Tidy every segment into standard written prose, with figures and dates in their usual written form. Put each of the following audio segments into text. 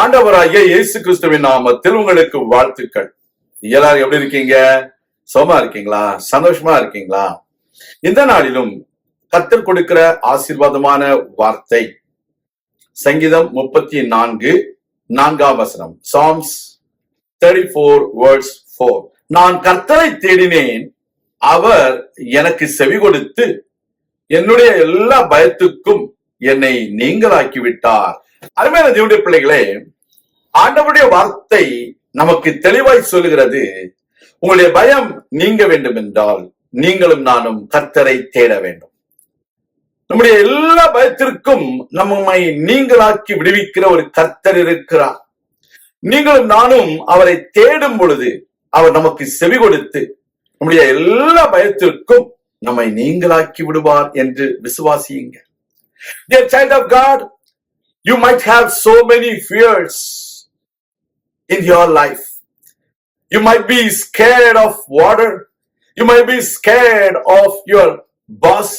ஆண்டவராகிய இயேசு கிறிஸ்துவின் நாமத்தில் உங்களுக்கு வாழ்த்துக்கள். எல்லாரும் எப்படி இருக்கீங்க? சுகமா இருக்கீங்களா? சந்தோஷமா இருக்கீங்களா? இந்த நாளிலும் கர்த்தர் கொடுக்கிற ஆசீர்வாதமான வார்த்தை சங்கீதம் 34:4 Psalms 34:4. நான் கர்த்தரை தேடினேன், அவர் எனக்கு செவி கொடுத்து என்னுடைய எல்லா பயத்துக்கும் என்னை நீங்களாக்கி விட்டார். அருமையான தேவனுடைய பிள்ளைகளே, ஆண்டவருடைய வார்த்தை நமக்கு தெளிவாய் சொல்லுகிறது, உங்களுடைய பயம் நீங்க வேண்டும் என்றால் நீங்களும் நானும் கர்த்தரை தேட வேண்டும். நம்முடைய எல்லா பயத்திற்கும் நம்மை நீங்களாக்கி விடுவிக்கிற ஒரு கர்த்தர் இருக்கிறார். நீங்களும் நானும் அவரை தேடும் பொழுது அவர் நமக்கு செவி கொடுத்து நம்முடைய எல்லா பயத்திற்கும் நம்மை நீங்களாக்கி விடுவார் என்று விசுவாசியுங்க. Dear child of God, you might have so many fears in your life. You might be scared of water. You might be scared of your boss.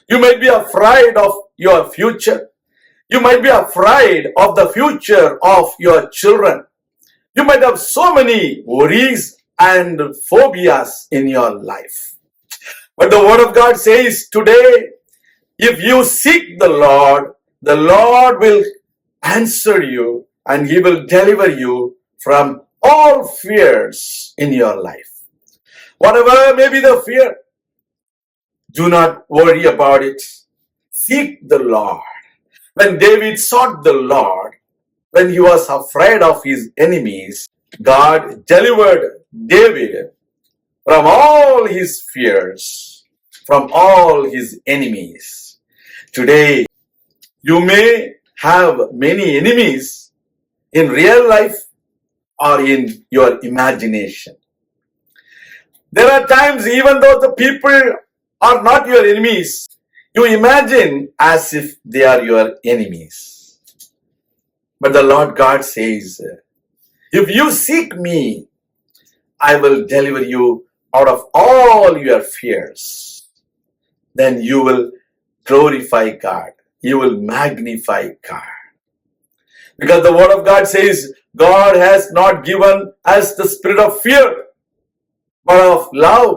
You might be afraid of your future. You might be afraid of the future of your children. You might have so many worries and phobias in your life. But the word of God says today, if you seek the Lord will answer you and he will deliver you from all fears in your life. Whatever may be the fear, do not worry about it. Seek the Lord. When David sought the Lord, when he was afraid of his enemies, God delivered David from all his fears, from all his enemies. Today, you may have many enemies in real life or in your imagination. There are times, even though the people are not your enemies, you imagine as if they are your enemies. But the Lord God says, if you seek me, I will deliver you out of all your fears. Then you will glorify God. You will magnify God. Because the word of God says, God has not given us the spirit of fear, but of love,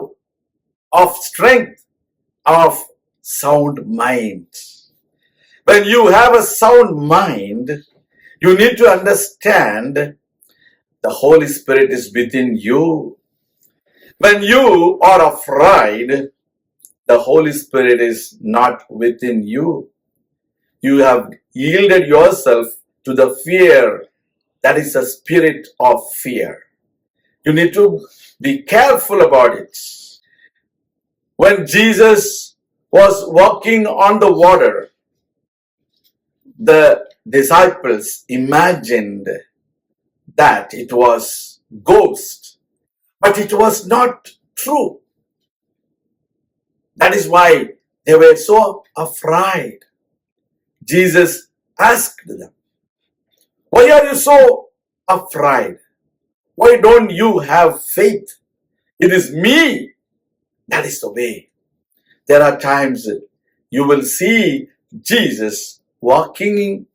of strength, of sound mind. When you have a sound mind, you need to understand the Holy Spirit is within you. When you are afraid, the Holy Spirit is not within you. You have yielded yourself to the fear that is a spirit of fear. You need to be careful about it. When Jesus was walking on the water, the disciples imagined that it was ghost, but it was not true. That is why they were so afraid. Jesus asked them, why are you so afraid? Why don't you have faith? It is me. That is the way. There are times you will see Jesus walking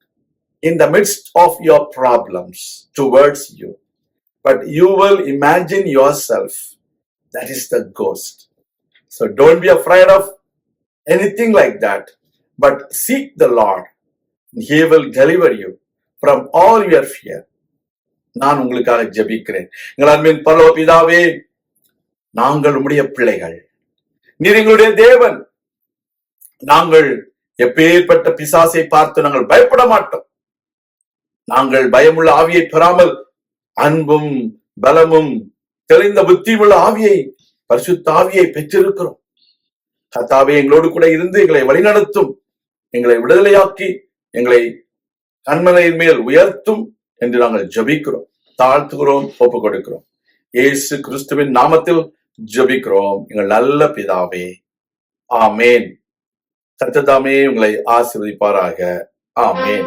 in the midst of your problems towards you. But you will imagine yourself. That is the ghost. So don't be afraid of anything like that. But seek the Lord. He will deliver you from all your fear. நான் உங்களுக்காக ஜெபிக்கிறேன். எங்கள் அன்பின் பரலோக பிதாவே, நாங்கள் உம்முடைய பிள்ளைகள். நீர் எங்களுடைய தேவன். நாங்கள் எப்பேற்பட்ட பிசாசை பார்த்து நாங்கள் பயப்பட மாட்டோம். நாங்கள் பயமுள்ள ஆவியை பெறாமல் அன்பும் பலமும் தெளிந்த புத்தியுள்ள ஆவியை, பரிசுத்த ஆவியை பெற்றிருக்கிறோம். கர்த்தாவே, எங்களோடு கூட இருந்து எங்களை வழிநடத்தும், எங்களை விடுதலையாக்கி எங்களை கண்மலையின் மேல் உயர்த்தும் என்று நாங்கள் ஜெபிக்கிறோம், தாழ்த்துகிறோம், ஒப்புக் கொடுக்கிறோம். இயேசு கிறிஸ்துவின் நாமத்தில் ஜெபிக்கிறோம் எங்கள் நல்ல பிதாவே, ஆமேன். கர்த்தர் தாமே உங்களை ஆசீர்வதிப்பாராக. ஆமேன்.